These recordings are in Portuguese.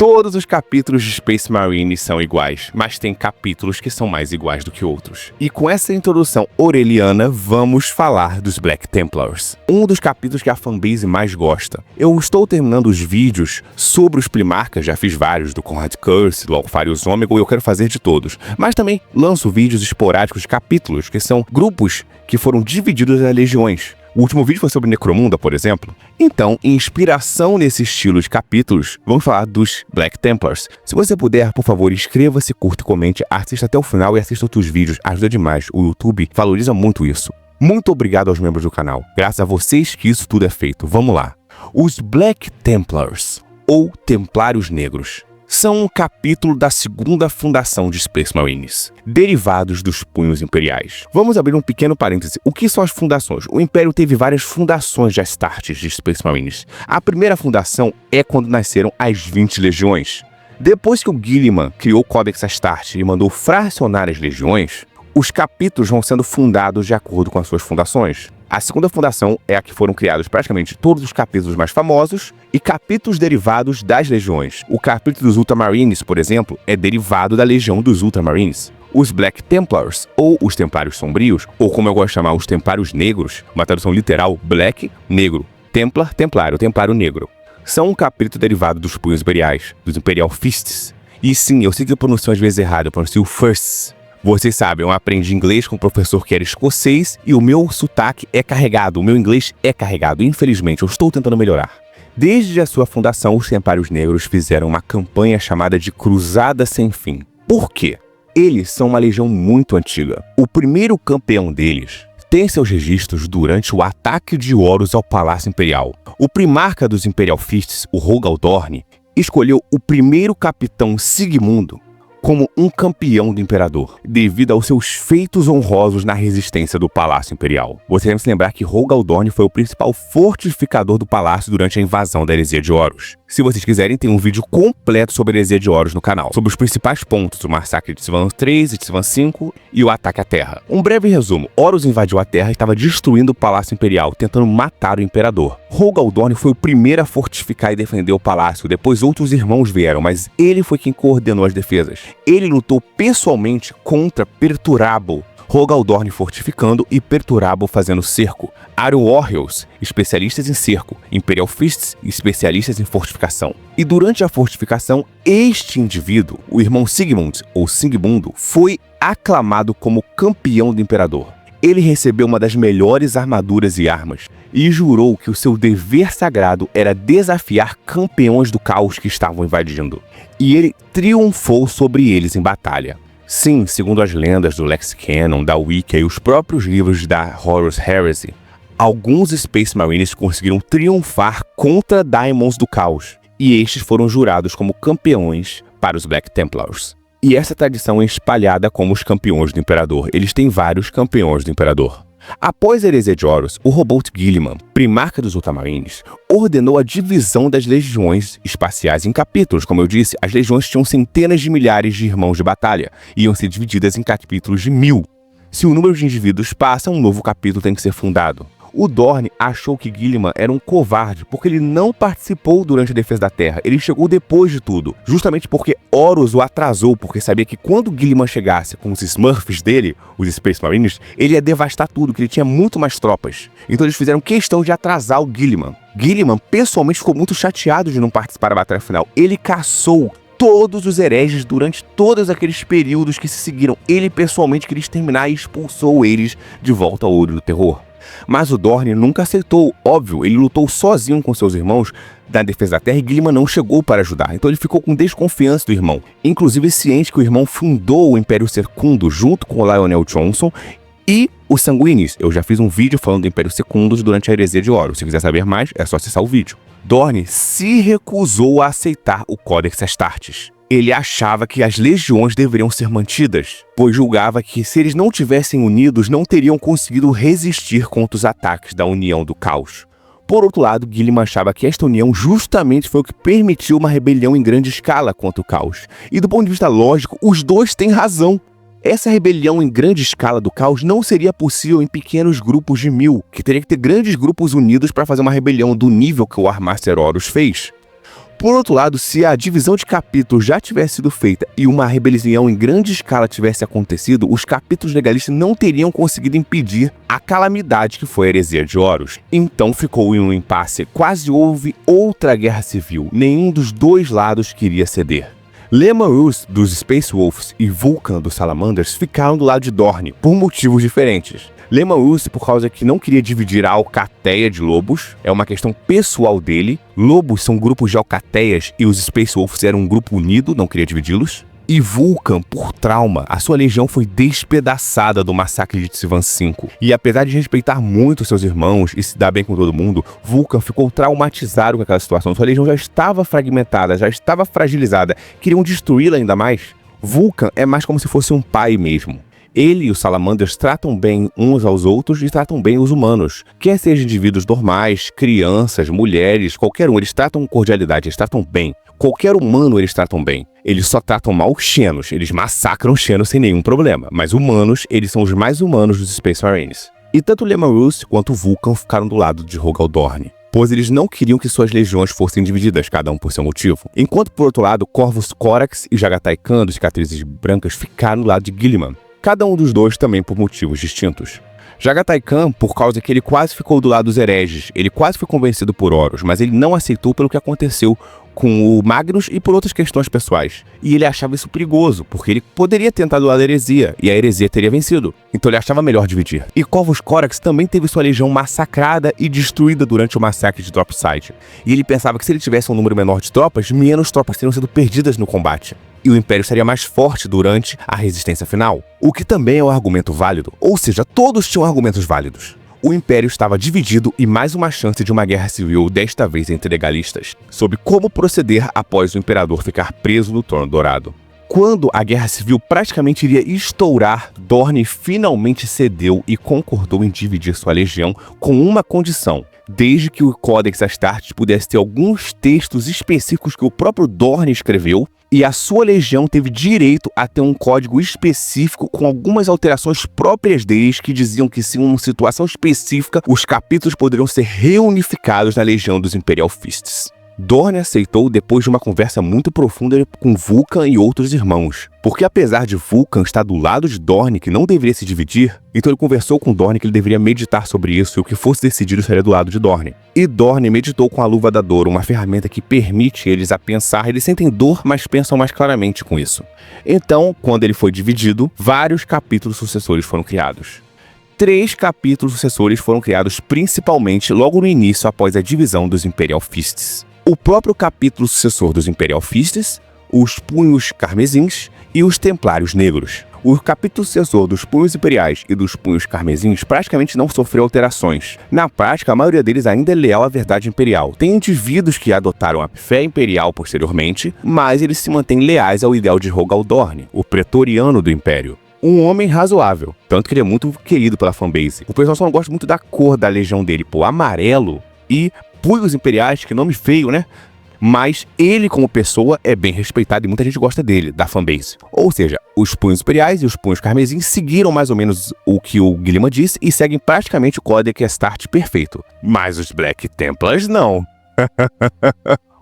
Todos os capítulos de Space Marine são iguais, mas tem capítulos que são mais iguais do que outros. E com essa introdução oreliana, vamos falar dos Black Templars. Um dos capítulos que a fanbase mais gosta. Eu estou terminando os vídeos sobre os Primarcas, já fiz vários do Conrad Curse, do Alfarius Ômega, e eu quero fazer de todos. Mas também lanço vídeos esporádicos de capítulos, que são grupos que foram divididos em legiões. O último vídeo foi sobre Necromunda, por exemplo. Então, em inspiração nesse estilo de capítulos, vamos falar dos Black Templars. Se você puder, por favor, inscreva-se, curta e comente, assista até o final e assista outros vídeos. Ajuda demais. O YouTube valoriza muito isso. Muito obrigado aos membros do canal. Graças a vocês que isso tudo é feito. Vamos lá. Os Black Templars, ou Templários Negros, são um capítulo da segunda fundação de Space Marines, derivados dos punhos imperiais. Vamos abrir um pequeno parêntese. O que são as fundações? O Império teve várias fundações de Astartes de Space Marines. A primeira fundação é quando nasceram as 20 legiões. Depois que o Guilliman criou o Codex Astartes e mandou fracionar as legiões, os capítulos vão sendo fundados de acordo com as suas fundações. A segunda fundação é a que foram criados praticamente todos os capítulos mais famosos e capítulos derivados das legiões. O capítulo dos Ultramarines, por exemplo, é derivado da legião dos Ultramarines. Os Black Templars, ou os Templários Sombrios, ou como eu gosto de chamar, os Templários Negros, uma tradução literal, Black, negro, Templar, Templário, Templário Negro, são um capítulo derivado dos punhos imperiais, dos Imperial Fists. E sim, eu sei que eu pronuncio às vezes errado, eu pronuncio Fists. Vocês sabem, eu aprendi inglês com um professor que era escocês e o meu sotaque é carregado, o meu inglês é carregado. Infelizmente, eu estou tentando melhorar. Desde a sua fundação, os Templários Negros fizeram uma campanha chamada de Cruzada Sem Fim. Por quê? Eles são uma legião muito antiga. O primeiro campeão deles tem seus registros durante o ataque de Horus ao Palácio Imperial. O primarca dos Imperial Fists, o Rogal Dorn, escolheu o primeiro capitão Sigmundo como um campeão do Imperador, devido aos seus feitos honrosos na resistência do Palácio Imperial. Você deve se lembrar que Rogal Dorn foi o principal fortificador do palácio durante a invasão da Heresia de Horus. Se vocês quiserem, tem um vídeo completo sobre a Heresia de Horus no canal, sobre os principais pontos, o massacre de Sivan III e de Sivan V e o ataque à Terra. Um breve resumo: Horus invadiu a Terra e estava destruindo o Palácio Imperial, tentando matar o Imperador. Rogal Dorn foi o primeiro a fortificar e defender o palácio, depois outros irmãos vieram, mas ele foi quem coordenou as defesas. Ele lutou pessoalmente contra Perturabo, Rogal Dorn fortificando e Perturabo fazendo cerco. Aru Warriors, especialistas em cerco, Imperial Fists, especialistas em fortificação. E durante a fortificação, este indivíduo, o irmão Sigmund, ou Sigmundo, foi aclamado como campeão do Imperador. Ele recebeu uma das melhores armaduras e armas e jurou que o seu dever sagrado era desafiar campeões do caos que estavam invadindo. E ele triunfou sobre eles em batalha. Sim, segundo as lendas do Lex Canon, da Wiki e os próprios livros da Horus Heresy, alguns Space Marines conseguiram triunfar contra Daimons do Caos, e estes foram jurados como campeões para os Black Templars. E essa tradição é espalhada como os campeões do Imperador. Eles têm vários campeões do Imperador. Após a Heresia de Horus, o Roboute Guilliman, primarca dos Ultramarines, ordenou a divisão das legiões espaciais em capítulos. Como eu disse, as legiões tinham centenas de milhares de irmãos de batalha e iam ser divididas em capítulos de 1000. Se o número de indivíduos passa, um novo capítulo tem que ser fundado. O Dorn achou que Guilliman era um covarde porque ele não participou durante a defesa da Terra. Ele chegou depois de tudo, justamente porque Horus o atrasou, porque sabia que quando Guilliman chegasse com os Smurfs dele, os Space Marines, ele ia devastar tudo, que ele tinha muito mais tropas. Então eles fizeram questão de atrasar o Guilliman. Guilliman pessoalmente ficou muito chateado de não participar da batalha final. Ele caçou todos os hereges durante todos aqueles períodos que se seguiram. Ele pessoalmente queria exterminar e expulsou eles de volta ao Ouro do Terror. Mas o Dorn nunca aceitou, óbvio, ele lutou sozinho com seus irmãos na defesa da Terra e Guilliman não chegou para ajudar, então ele ficou com desconfiança do irmão, inclusive ciente que o irmão fundou o Império Secundos junto com o Lionel Johnson e os Sanguinis. Eu já fiz um vídeo falando do Império Secundos durante a Heresia de Horus, se quiser saber mais é só acessar o vídeo. Dorn se recusou a aceitar o Codex Astartes. Ele achava que as legiões deveriam ser mantidas, pois julgava que se eles não tivessem unidos, não teriam conseguido resistir contra os ataques da União do Caos. Por outro lado, Guilliman achava que esta união justamente foi o que permitiu uma rebelião em grande escala contra o Caos. E do ponto de vista lógico, os dois têm razão. Essa rebelião em grande escala do Caos não seria possível em pequenos grupos de 1000, que teria que ter grandes grupos unidos para fazer uma rebelião do nível que o Armaster Horus fez. Por outro lado, se a divisão de capítulos já tivesse sido feita e uma rebelião em grande escala tivesse acontecido, os capítulos legalistas não teriam conseguido impedir a calamidade que foi a heresia de Horus. Então ficou em um impasse. Quase houve outra guerra civil. Nenhum dos dois lados queria ceder. Leman-Russ, dos Space Wolves, e Vulcan, dos Salamanders, ficaram do lado de Dorne, por motivos diferentes. Leman-Russ, por causa que não queria dividir a alcateia de lobos, é uma questão pessoal dele. Lobos são grupos de alcateias e os Space Wolves eram um grupo unido, não queria dividi-los. E Vulcan, por trauma, a sua legião foi despedaçada do massacre de Tsivan V. E apesar de respeitar muito seus irmãos e se dar bem com todo mundo, Vulcan ficou traumatizado com aquela situação. Sua legião já estava fragmentada, já estava fragilizada. Queriam destruí-la ainda mais. Vulcan é mais como se fosse um pai mesmo. Ele e os Salamanders tratam bem uns aos outros e tratam bem os humanos. Quer sejam indivíduos normais, crianças, mulheres, qualquer um, eles tratam com cordialidade, eles tratam bem. Qualquer humano eles tratam bem. Eles só tratam mal os Xenos, eles massacram os Xenos sem nenhum problema. Mas humanos, eles são os mais humanos dos Space Marines. E tanto Leman-Russ quanto Vulcan ficaram do lado de Rogal Dorne, pois eles não queriam que suas legiões fossem divididas, cada um por seu motivo. Enquanto, por outro lado, Corvus Corax e Jagatai Khan, dos Cicatrizes Brancas, ficaram do lado de Guilliman. Cada um dos dois também por motivos distintos. Jagatai Khan, por causa que ele quase ficou do lado dos hereges, ele quase foi convencido por Horus, mas ele não aceitou pelo que aconteceu com o Magnus e por outras questões pessoais. E ele achava isso perigoso, porque ele poderia tentar do lado da heresia, e a heresia teria vencido. Então ele achava melhor dividir. E Corvus Corax também teve sua legião massacrada e destruída durante o massacre de Dropside. E ele pensava que se ele tivesse um número menor de tropas, menos tropas teriam sido perdidas no combate. E o Império estaria mais forte durante a resistência final. O que também é um argumento válido. Ou seja, todos tinham argumentos válidos. O Império estava dividido e mais uma chance de uma guerra civil, desta vez entre legalistas, sobre como proceder após o Imperador ficar preso no Trono Dourado. Quando a guerra civil praticamente iria estourar, Dorne finalmente cedeu e concordou em dividir sua legião com uma condição: desde que o Codex Astartes pudesse ter alguns textos específicos que o próprio Dorne escreveu, e a sua legião teve direito a ter um código específico com algumas alterações próprias deles que diziam que, se em uma situação específica, os capítulos poderiam ser reunificados na legião dos Imperial Fists. Dorne aceitou depois de uma conversa muito profunda com Vulcan e outros irmãos, porque apesar de Vulcan estar do lado de Dorne, que não deveria se dividir, então ele conversou com Dorne que ele deveria meditar sobre isso e o que fosse decidido seria do lado de Dorne. E Dorne meditou com a Luva da Dor, uma ferramenta que permite eles a pensar, eles sentem dor, mas pensam mais claramente com isso. Então, quando ele foi dividido, vários capítulos sucessores foram criados. 3 capítulos sucessores foram criados principalmente logo no início após a divisão dos Imperial Fists. O próprio capítulo sucessor dos Imperial Fists, os Punhos Carmesins e os Templários Negros. O capítulo sucessor dos Punhos Imperiais e dos Punhos Carmesins praticamente não sofreu alterações. Na prática, a maioria deles ainda é leal à verdade imperial. Tem indivíduos que adotaram a fé imperial posteriormente, mas eles se mantêm leais ao ideal de Rogal Dorne, o pretoriano do Império. Um homem razoável, tanto que ele é muito querido pela fanbase. O pessoal só não gosta muito da cor da legião dele, pô, amarelo e Punhos Imperiais, que nome feio, né? Mas ele, como pessoa, é bem respeitado e muita gente gosta dele, da fanbase. Ou seja, os Punhos Imperiais e os Punhos Carmesins seguiram mais ou menos o que o Guilliman disse e seguem praticamente o Codex Astartes perfeito. Mas os Black Templars não.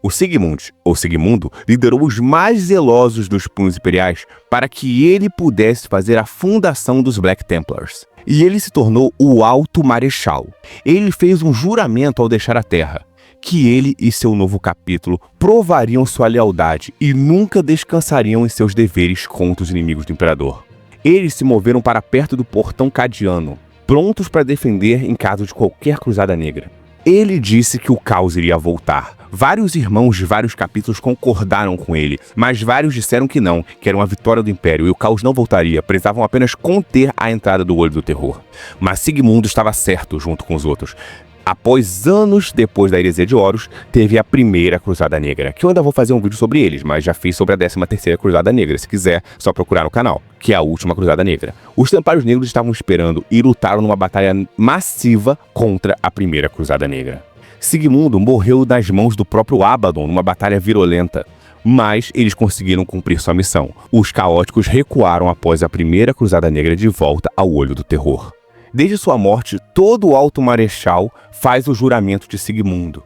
O Sigmund, ou Sigmundo, liderou os mais zelosos dos Punhos Imperiais para que ele pudesse fazer a fundação dos Black Templars. E ele se tornou o Alto Marechal. Ele fez um juramento ao deixar a Terra, que ele e seu novo capítulo provariam sua lealdade e nunca descansariam em seus deveres contra os inimigos do Imperador. Eles se moveram para perto do Portão Cadiano, prontos para defender em caso de qualquer cruzada negra. Ele disse que o caos iria voltar. Vários irmãos de vários capítulos concordaram com ele, mas vários disseram que não, que era uma vitória do Império e o caos não voltaria, precisavam apenas conter a entrada do Olho do Terror. Mas Sigmundo estava certo junto com os outros. Após anos depois da heresia de Horus, teve a primeira Cruzada Negra, que eu ainda vou fazer um vídeo sobre eles, mas já fiz sobre a 13ª Cruzada Negra, se quiser, só procurar no canal, que é a última Cruzada Negra. Os Templários Negros estavam esperando e lutaram numa batalha massiva contra a primeira Cruzada Negra. Sigmundo morreu nas mãos do próprio Abaddon numa batalha virulenta, mas eles conseguiram cumprir sua missão. Os caóticos recuaram após a primeira Cruzada Negra de volta ao Olho do Terror. Desde sua morte, todo o Alto Marechal faz o juramento de Sigmundo,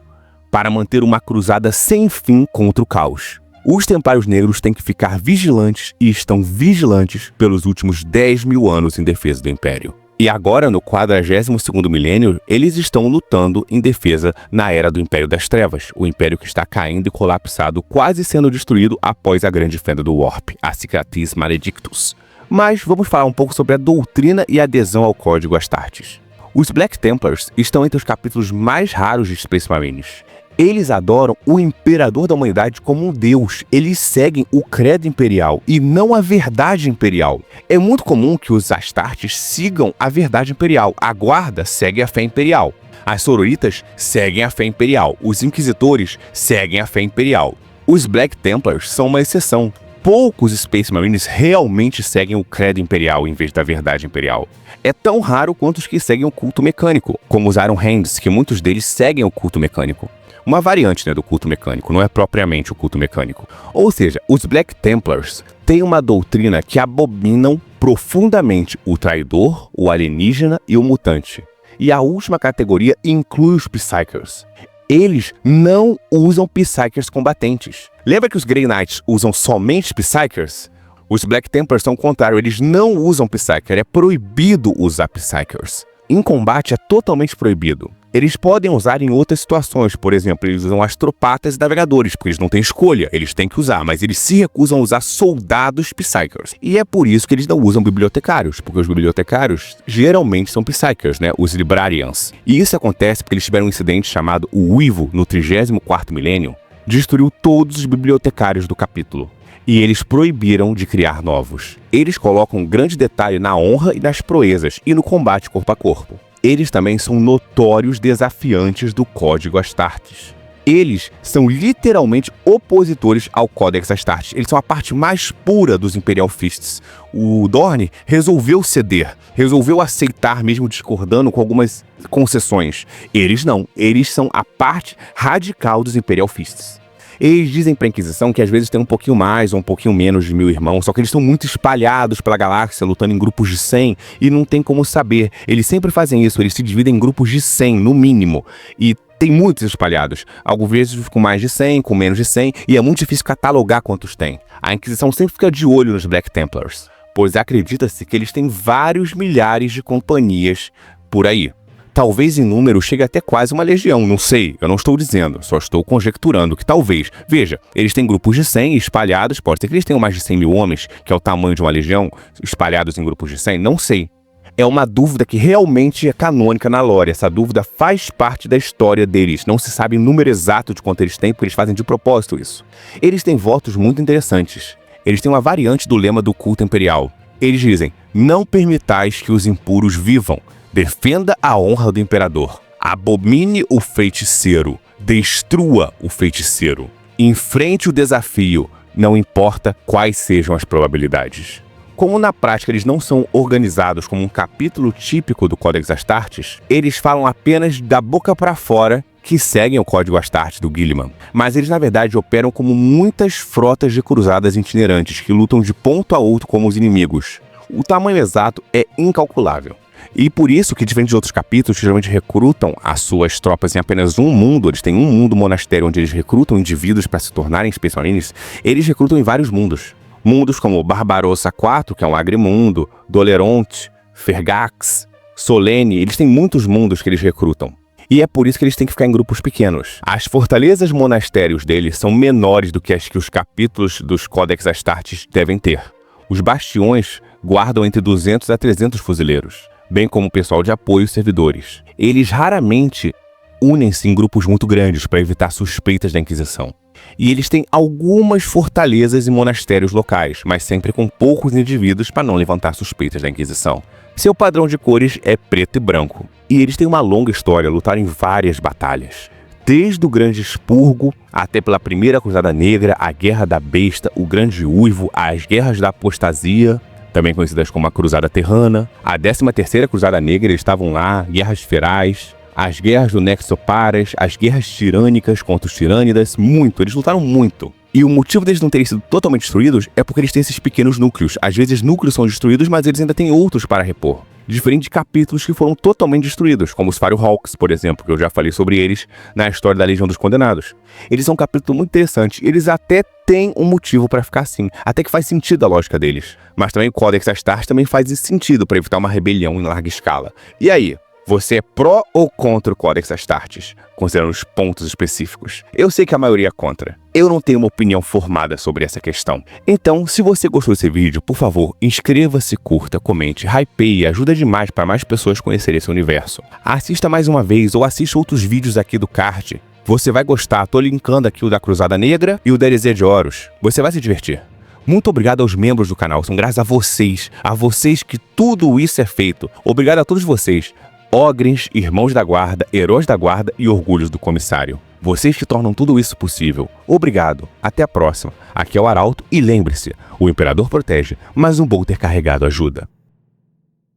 para manter uma cruzada sem fim contra o caos. Os Templários Negros têm que ficar vigilantes e estão vigilantes pelos últimos 10.000 anos em defesa do Império. E agora, no 42º milênio, eles estão lutando em defesa na Era do Império das Trevas, o Império que está caindo e colapsado, quase sendo destruído após a Grande Fenda do Warp, a Cicatriz Maledictus. Mas vamos falar um pouco sobre a doutrina e adesão ao Código Astartes. Os Black Templars estão entre os capítulos mais raros de Space Marines. Eles adoram o Imperador da Humanidade como um deus. Eles seguem o credo imperial e não a verdade imperial. É muito comum que os Astartes sigam a verdade imperial. A Guarda segue a fé imperial. As Sororitas seguem a fé imperial. Os Inquisitores seguem a fé imperial. Os Black Templars são uma exceção. Poucos Space Marines realmente seguem o credo imperial em vez da verdade imperial. É tão raro quanto os que seguem o culto mecânico, como os Iron Hands, que muitos deles seguem o culto mecânico. Uma variante, do culto mecânico, não é propriamente o culto mecânico. Ou seja, os Black Templars têm uma doutrina que abominam profundamente o traidor, o alienígena e o mutante. E a última categoria inclui os Psykers. Eles não usam Psykers combatentes. Lembra que os Grey Knights usam somente Psykers? Os Black Templars são o contrário, eles não usam Psyker, é proibido usar Psykers. Em combate é totalmente proibido. Eles podem usar em outras situações, por exemplo, eles usam astropatas e navegadores, porque eles não têm escolha, eles têm que usar, mas eles se recusam a usar soldados Psykers. E é por isso que eles não usam bibliotecários, porque os bibliotecários geralmente são Psykers, os Librarians. E isso acontece porque eles tiveram um incidente chamado o Uivo, no 34º milênio, destruiu todos os bibliotecários do capítulo. E eles proibiram de criar novos. Eles colocam um grande detalhe na honra e nas proezas, e no combate corpo a corpo. Eles também são notórios desafiantes do Código Astartes. Eles são literalmente opositores ao Codex Astartes. Eles são a parte mais pura dos Imperial Fists. O Dorne resolveu ceder, resolveu aceitar mesmo discordando com algumas concessões. Eles não, eles são a parte radical dos Imperial Fists. Eles dizem para a Inquisição que às vezes tem um pouquinho mais ou um pouquinho menos de 1000 irmãos, só que eles estão muito espalhados pela galáxia, lutando em grupos de 100, e não tem como saber. Eles sempre fazem isso, eles se dividem em grupos de 100, no mínimo, e tem muitos espalhados. Algumas vezes com mais de 100, com menos de 100, e é muito difícil catalogar quantos tem. A Inquisição sempre fica de olho nos Black Templars, pois acredita-se que eles têm vários milhares de companhias por aí. Talvez em número chegue até quase uma legião, não sei, eu não estou dizendo, só estou conjecturando que talvez. Veja, eles têm grupos de 100 espalhados, pode ser que eles tenham mais de 100.000 homens, que é o tamanho de uma legião, espalhados em grupos de 100, não sei. É uma dúvida que realmente é canônica na lore, essa dúvida faz parte da história deles, não se sabe o número exato de quanto eles têm, porque eles fazem de propósito isso. Eles têm votos muito interessantes, eles têm uma variante do lema do culto imperial. Eles dizem, não permitais que os impuros vivam. Defenda a honra do imperador. Abomine o feiticeiro. Destrua o feiticeiro. Enfrente o desafio, não importa quais sejam as probabilidades. Como na prática eles não são organizados como um capítulo típico do Codex Astartes, eles falam apenas da boca para fora que seguem o Código Astartes do Guilliman. Mas eles na verdade operam como muitas frotas de cruzadas itinerantes que lutam de ponto a outro como os inimigos. O tamanho exato é incalculável. E por isso que, diferente de outros capítulos, que geralmente recrutam as suas tropas em apenas um mundo, eles têm um mundo monastério onde eles recrutam indivíduos para se tornarem Space Marines, eles recrutam em vários mundos. Mundos como Barbarossa IV, que é um agrimundo, Doloronte, Fergax, Solene, eles têm muitos mundos que eles recrutam. E é por isso que eles têm que ficar em grupos pequenos. As fortalezas monastérios deles são menores do que as que os capítulos dos Codex Astartes devem ter. Os bastiões guardam entre 200 a 300 fuzileiros, bem como o pessoal de apoio e servidores. Eles raramente unem-se em grupos muito grandes para evitar suspeitas da Inquisição. E eles têm algumas fortalezas e monastérios locais, mas sempre com poucos indivíduos para não levantar suspeitas da Inquisição. Seu padrão de cores é preto e branco. E eles têm uma longa história, lutaram em várias batalhas. Desde o Grande Expurgo até pela Primeira Cruzada Negra, a Guerra da Besta, o Grande Uivo, as Guerras da Apostasia, também conhecidas como a Cruzada Terrana, a 13ª Cruzada Negra, eles estavam lá, Guerras Ferais, as Guerras do Nexoparas, as Guerras Tirânicas contra os Tirânidas, eles lutaram muito. E o motivo deles não terem sido totalmente destruídos é porque eles têm esses pequenos núcleos. Às vezes núcleos são destruídos, mas eles ainda têm outros para repor. Diferente de capítulos que foram totalmente destruídos, como os Firehawks, por exemplo, que eu já falei sobre eles na história da Legião dos Condenados. Eles são um capítulo muito interessante, eles até têm um motivo para ficar assim, até que faz sentido a lógica deles. Mas também o Codex Astartes também faz esse sentido para evitar uma rebelião em larga escala. E aí? Você é pró ou contra o Codex Astartes, considerando os pontos específicos? Eu sei que a maioria é contra. Eu não tenho uma opinião formada sobre essa questão. Então, se você gostou desse vídeo, por favor, inscreva-se, curta, comente, hypeie, ajuda demais para mais pessoas conhecerem esse universo. Assista mais uma vez ou assista outros vídeos aqui do card. Você vai gostar, tô linkando aqui o da Cruzada Negra e o da Heresia de Horus. Você vai se divertir. Muito obrigado aos membros do canal, são graças a vocês que tudo isso é feito. Obrigado a todos vocês. Ogres, Irmãos da Guarda, Heróis da Guarda e Orgulhos do Comissário. Vocês que tornam tudo isso possível. Obrigado. Até a próxima. Aqui é o Arauto e lembre-se, o Imperador protege, mas um Bolter carregado ajuda.